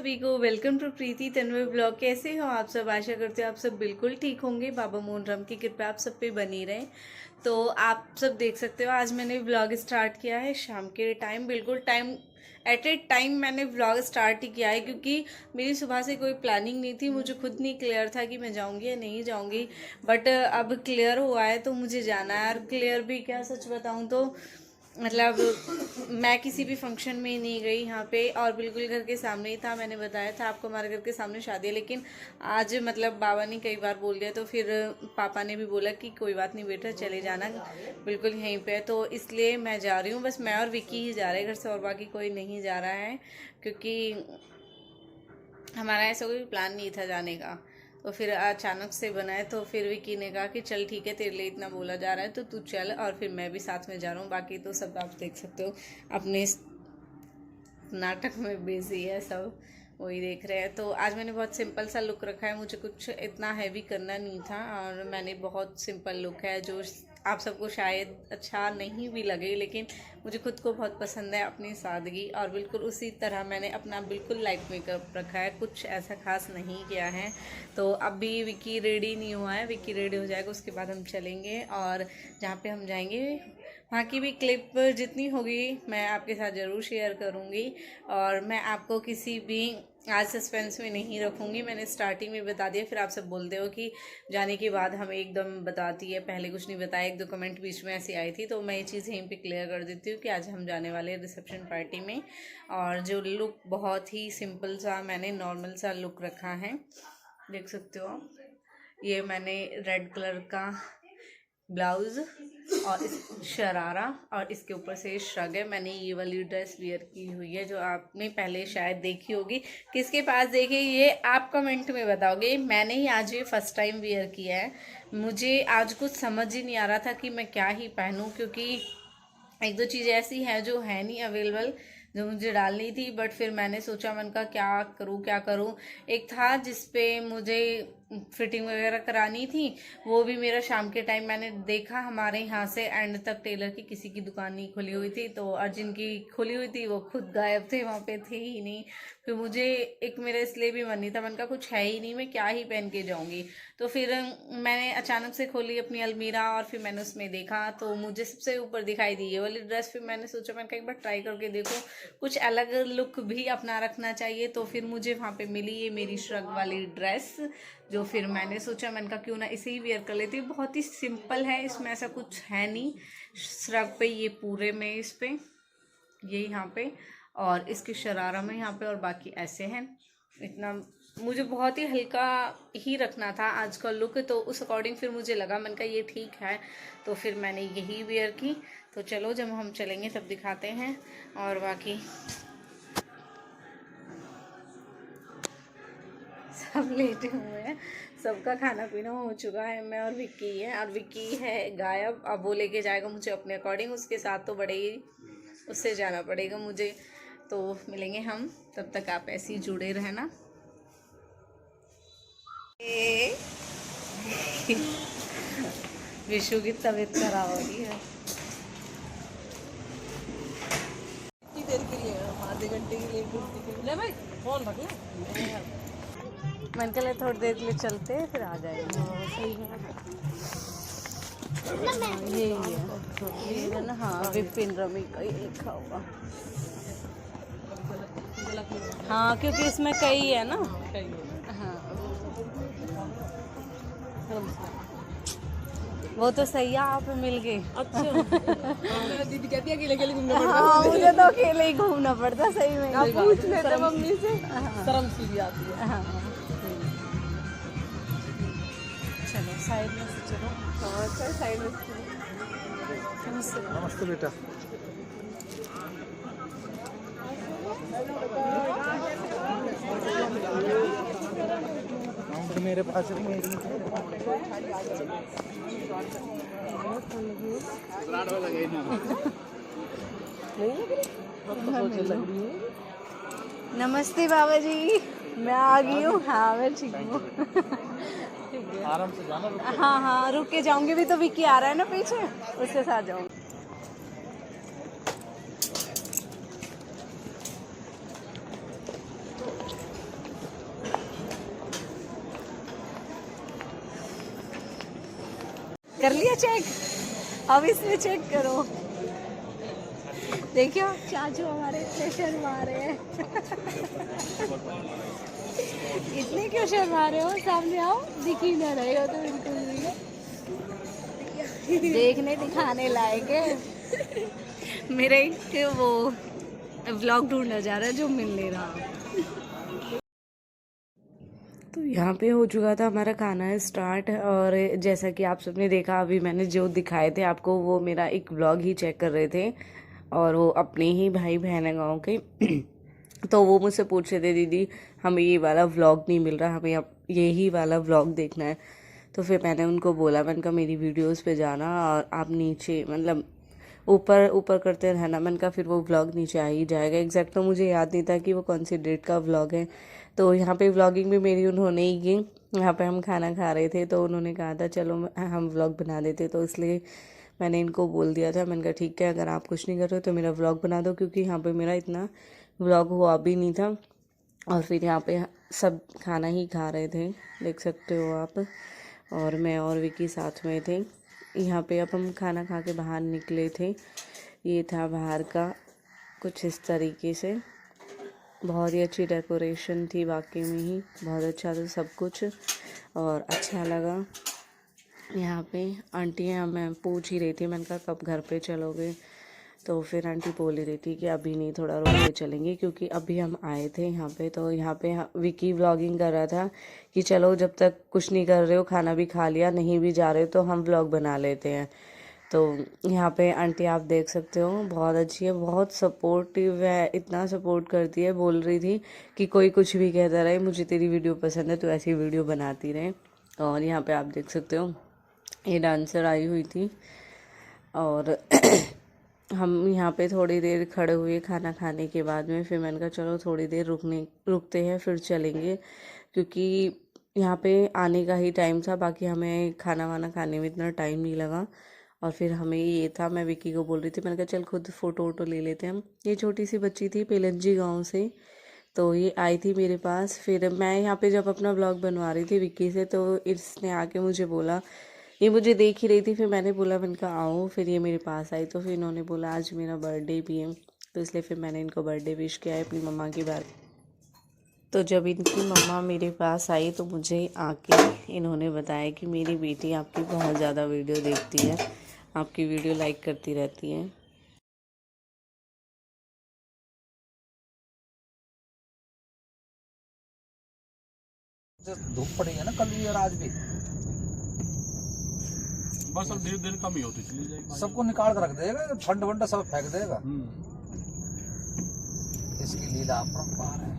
सभी को। Welcome to Preeti Tanvi blog. कैसे हो आप सब? आशा करते हो आप सब बिल्कुल ठीक होंगे। बाबा मोहन राम की कृपा आप सब पे बनी रहे। तो आप सब देख सकते हो आज मैंने ब्लॉग स्टार्ट किया है शाम के टाइम, बिल्कुल टाइम एट ए टाइम मैंने व्लॉग स्टार्ट ही किया है, क्योंकि मेरी सुबह से कोई प्लानिंग नहीं थी। मुझे खुद नहीं क्लियर था कि मैं जाऊंगी या नहीं जाऊंगी, बट अब क्लियर हुआ है तो मुझे जाना है। और क्लियर भी क्या, सच बताऊं तो मतलब मैं किसी भी फंक्शन में नहीं गई यहाँ पे, और बिल्कुल घर के सामने ही था। मैंने बताया था आपको हमारे घर के सामने शादी है, लेकिन आज मतलब बाबा ने कई बार बोल दिया तो फिर पापा ने भी बोला कि कोई बात नहीं बेटा, चले जाना, बिल्कुल यहीं पे है। तो इसलिए मैं जा रही हूँ, बस मैं और विक्की ही जा रहे हैं घर से, और बाकी कोई नहीं जा रहा है, क्योंकि हमारा ऐसा कोई प्लान नहीं था जाने का। तो फिर अचानक से बनाए, तो फिर विकी ने कहा कि चल ठीक है, तेरे लिए इतना बोला जा रहा है तो तू चल, और फिर मैं भी साथ में जा रहा हूँ। बाकी तो सब आप देख सकते हो अपने नाटक में बिजी है सब, वही देख रहे हैं। तो आज मैंने बहुत सिंपल सा लुक रखा है, मुझे कुछ इतना हैवी करना नहीं था, और मैंने बहुत सिंपल लुक है जो आप सबको शायद अच्छा नहीं भी लगे, लेकिन मुझे खुद को बहुत पसंद है अपनी सादगी। और बिल्कुल उसी तरह मैंने अपना बिल्कुल लाइट मेकअप रखा है, कुछ ऐसा खास नहीं किया है। तो अभी विकी रेडी नहीं हुआ है, विकी रेडी हो जाएगा उसके बाद हम चलेंगे, और जहाँ पे हम जाएंगे वहाँ की भी क्लिप जितनी होगी मैं आपके साथ ज़रूर शेयर करूँगी। और मैं आपको किसी भी आज सस्पेंस में नहीं रखूँगी, मैंने स्टार्टिंग में बता दिया। फिर आप सब बोलते हो कि जाने के बाद हमें एकदम बताती है, पहले कुछ नहीं बताया। एक दो कमेंट बीच में ऐसी आई थी, तो मैं ये चीज़ यहीं पे क्लियर कर देती हूँ कि आज हम जाने वाले हैं रिसेप्शन पार्टी में। और जो लुक बहुत ही सिंपल सा, मैंने नॉर्मल सा लुक रखा है, देख सकते हो आप। ये मैंने रेड कलर का ब्लाउज़ और इस शरारा, और इसके ऊपर से श्रग है। मैंने ये वाली ड्रेस वेयर की हुई है जो आपने पहले शायद देखी होगी। किसके पास देखी ये आप कमेंट में बताओगे। मैंने ही आज ये फर्स्ट टाइम वेयर किया है। मुझे आज कुछ समझ ही नहीं आ रहा था कि मैं क्या ही पहनूं, क्योंकि एक दो चीज़ ऐसी हैं जो है नहीं अवेलेबल, जो मुझे डालनी थी। बट फिर मैंने सोचा, मन का क्या करूँ क्या करूँ। एक था जिसपे मुझे फिटिंग वगैरह करानी थी, वो भी मेरा शाम के टाइम मैंने देखा, हमारे यहाँ से एंड तक टेलर की किसी की दुकान नहीं खुली हुई थी, तो और जिनकी खुली हुई थी वो खुद गायब थे, वहाँ पे थे ही नहीं। फिर मुझे एक मेरा इसलिए भी मन नहीं था, मन का कुछ है ही नहीं, मैं क्या ही पहन के जाऊँगी। तो फिर मैंने अचानक से खोली अपनी अलमीरा, और फिर मैंने उसमें देखा तो मुझे सबसे ऊपर दिखाई दी ये वाली ड्रेस। फिर मैंने सोचा मैं एक बार ट्राई करके देखो, कुछ अलग लुक भी अपना रखना चाहिए। तो फिर मुझे वहाँ पे मिली ये मेरी श्रग वाली ड्रेस, जो फिर मैंने सोचा, मैंने कहा क्यों ना इसे ही वेयर कर लेती हूँ। बहुत ही सिंपल है, इसमें ऐसा कुछ है नहीं। श्रग पे ये पूरे में, इस पे ये यहाँ पे, और इसके शरारा में यहाँ पे, और बाकी ऐसे हैं। इतना मुझे बहुत ही हल्का ही रखना था आज का लुक, तो उस अकॉर्डिंग फिर मुझे लगा, मन का ये ठीक है, तो फिर मैंने यही वेयर की। तो चलो जब हम चलेंगे तब दिखाते हैं। और बाकी सब लेटे हुए हैं, सबका खाना पीना हो चुका है, मैं और विक्की है, और विक्की है गायब। अब वो लेके जाएगा मुझे अपने अकॉर्डिंग, उसके साथ तो बड़े ही उससे जाना पड़ेगा मुझे। तो मिलेंगे हम, तब तक आप ऐसे ही जुड़े रहना। विशु की तबीयत खराब हो रही है। कितनी देर के लिए? आधे घंटे के लिए कुर्ती के लिए भाई फोन रख ले। मन के लिए थोड़ी देर के लिए चलते हैं, फिर आ जाएंगे। सही है, यही है ना। हाँ, विपिन रमी का ही लिखा हुआ। हाँ, क्योंकि इसमें कई है ना। हाँ, वो तो सही है, आप मिल गए। अच्छा दीदी कहती है अकेले अकेले घूमना पड़ता हाँ, मुझे तो अकेले ही घूमना पड़ता, सही में। आप पूछ लेते मम्मी से, शर्म सी भी आती है। हाँ, चलो साइड में से चलो। हाँ चल साइड में। नमस्ते बेटा। तो मेरे पास मेरी नमस्ते बाबा जी, मैं आ गई हूँ। हाँ मैं ठीक हूँ। आराम से जाना। हाँ हाँ, रुक के जाऊंगी, भी तो विक्की आ रहा है ना पीछे, उसके साथ जाऊंगी। कर लिया चेक? अब इसमें चेक करो। देखियो चाचू हमारे इतने शर्मा रहे हैं। इतने क्यों शर्मा रहे हो? सामने आओ, दिख ही ना रहे हो तो बिल्कुल भी। देखने दिखाने लायक है। मेरे एक वो व्लॉग ढूंढा जा रहा है जो मिल नहीं रहा। तो यहाँ पे हो चुका था हमारा खाना स्टार्ट, और जैसा कि आप सबने देखा, अभी मैंने जो दिखाए थे आपको वो मेरा एक व्लॉग ही चेक कर रहे थे, और वो अपने ही भाई बहन है गाँव के। तो वो मुझसे पूछ रहे थे, दीदी हमें ये वाला व्लॉग नहीं मिल रहा, हमें अब यही वाला व्लॉग देखना है। तो फिर मैंने उनको बोला, मैंने कहा मेरी वीडियोस पे जाना और आप नीचे मतलब ऊपर ऊपर करते रहना। मैंने कहा फिर वो व्लॉग नीचे आ ही जाएगा। एग्जैक्ट तो मुझे याद नहीं था कि वो कौन सी डेट का व्लॉग है। तो यहाँ पे व्लॉगिंग भी मेरी उन्होंने ही की। यहाँ पे हम खाना खा रहे थे तो उन्होंने कहा था चलो हम व्लॉग बना देते, तो इसलिए मैंने इनको बोल दिया था। मैंने कहा ठीक है, अगर आप कुछ नहीं कर रहे हो तो मेरा व्लॉग बना दो, क्योंकि यहाँ पे मेरा इतना व्लॉग हुआ भी नहीं था। और फिर यहाँ पे सब खाना ही खा रहे थे, देख सकते हो आप, और मैं और विकी साथ में थे। यहाँ पे अब हम खाना खा के बाहर निकले थे। ये था बाहर का कुछ इस तरीके से, बहुत ही अच्छी डेकोरेशन थी, वाकई में ही बहुत अच्छा था सब कुछ और अच्छा लगा। यहाँ पे आंटियाँ मैं पूछ ही रही थी, मैंने कहा कब घर पे चलोगे? तो फिर आंटी बोल ही रही थी कि अभी नहीं, थोड़ा रुक के चलेंगे, क्योंकि अभी हम आए थे यहाँ पे। तो यहाँ पे विकी व्लॉगिंग कर रहा था कि चलो जब तक कुछ नहीं कर रहे हो, खाना भी खा लिया, नहीं भी जा रहे हो तो हम व्लॉग बना लेते हैं। तो यहाँ पे आंटी आप देख सकते हो, बहुत अच्छी है, बहुत सपोर्टिव है, इतना सपोर्ट करती है। बोल रही थी कि कोई कुछ भी कहता रहे, मुझे तेरी वीडियो पसंद है, तो ऐसी वीडियो बनाती रहे। और यहाँ पे आप देख सकते हो ये डांसर आई हुई थी, और हम यहाँ पे थोड़ी देर खड़े हुए खाना खाने के बाद में। फिर मैंने कहा चलो थोड़ी देर रुकते हैं फिर चलेंगे, क्योंकि यहाँ पे आने का ही टाइम था, बाकी हमें खाना वाना खाने में इतना टाइम नहीं लगा। और फिर हमें ये था, मैं विकी को बोल रही थी, मैंने कहा चल खुद फ़ोटो वोटो ले लेते हैं हम। ये छोटी सी बच्ची थी पेलंजी गांव से, तो ये आई थी मेरे पास। फिर मैं यहाँ पे जब अपना ब्लॉग बनवा रही थी विक्की से, तो इसने आके मुझे बोला, ये मुझे देख ही रही थी, फिर मैंने बोला, मैंने कहा आओ। फिर ये मेरे पास आई, तो फिर इन्होंने बोला आज मेरा बर्थडे भी है, तो इसलिए फिर मैंने इनको बर्थडे विश किया है अपनी मम्मा की बात। तो जब इनकी मम्मा मेरे पास आई तो मुझे आके इन्होंने बताया कि मेरी बेटी आपकी बहुत ज़्यादा वीडियो देखती है, आपकी वीडियो लाइक करती रहती है। धूप पड़ी है ना कल भी और आज भी, बस अब धीरे धीरे कम ही होती चली जाएगी। सबको निकाल कर रख देगा, फंड वंड सब फेंक देगा। इसकी लीला अपरंपार है।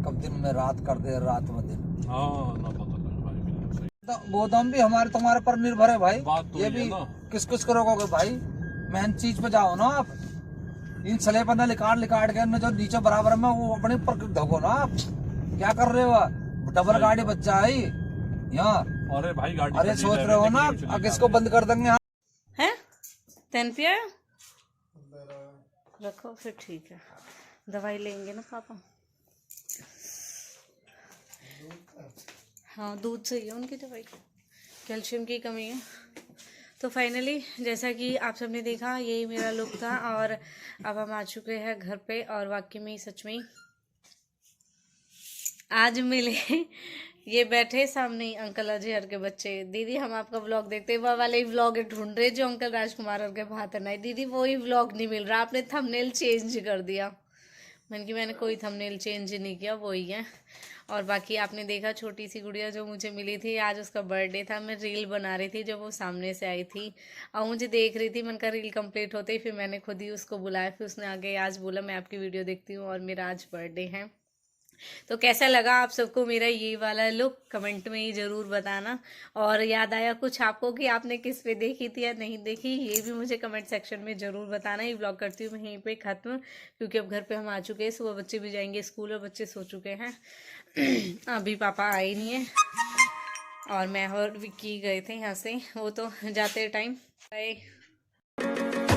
कब दिन में रात कर दे, रात में दिन। हाँ ना पता लगा भाई, तो गोदाम भी हमारे तुम्हारे पर निर्भर है भाई। बात तो ये ये भी है ना। किस किस करोगे भाई, मेन चीज पे जाओ ना आप। इन सले पर लिकाट के जो नीचे बराबर में वो अपने ऊपर धोको ना आप। क्या कर रहे हो? डबल गाड़ी बच्चा है यहाँ। अरे भाई गाड़ी, अरे सोच रहे हो ना अब इसको बंद कर देंगे हैं? 10 पिया रखो फिर, ठीक है। दवाई लेंगे ना पापा? हाँ दूध से ही है उनकी दवाई, कैल्शियम की कमी है। तो फाइनली जैसा कि आप सबने देखा, यही मेरा लुक था, और अब हम आ चुके हैं घर पे। और वाकई में सच में आज मिले ये बैठे सामने ही अंकल अजहर के बच्चे। दीदी हम आपका व्लॉग देखते हैं, वो वाले ही व्लॉग ढूंढ रहे जो अंकल राजकुमार और के बात है। दीदी वही व्लॉग नहीं मिल रहा, आपने थंबनेल चेंज कर दिया। मैंने कोई थंबनेल चेंज नहीं किया, वही है। और बाकी आपने देखा छोटी सी गुड़िया जो मुझे मिली थी, आज उसका बर्थडे था। मैं रील बना रही थी जब वो सामने से आई थी और मुझे देख रही थी। मैंने कहा रील कंप्लीट होते ही फिर मैंने खुद ही उसको बुलाया। फिर उसने आगे आज बोला मैं आपकी वीडियो देखती हूँ और मेरा आज बर्थडे है। तो कैसा लगा आप सबको मेरा ये वाला लुक, कमेंट में ही ज़रूर बताना। और याद आया कुछ आपको कि आपने किस पे देखी थी या नहीं देखी, ये भी मुझे कमेंट सेक्शन में ज़रूर बताना। ये ब्लॉग करती हूँ मैं यहीं पे ख़त्म, क्योंकि अब घर पे हम आ चुके हैं। सुबह बच्चे भी जाएंगे स्कूल और बच्चे सो चुके हैं। अभी पापा आए नहीं है, और मैं और विक्की गए थे यहाँ से, वो तो जाते टाइम। बाय।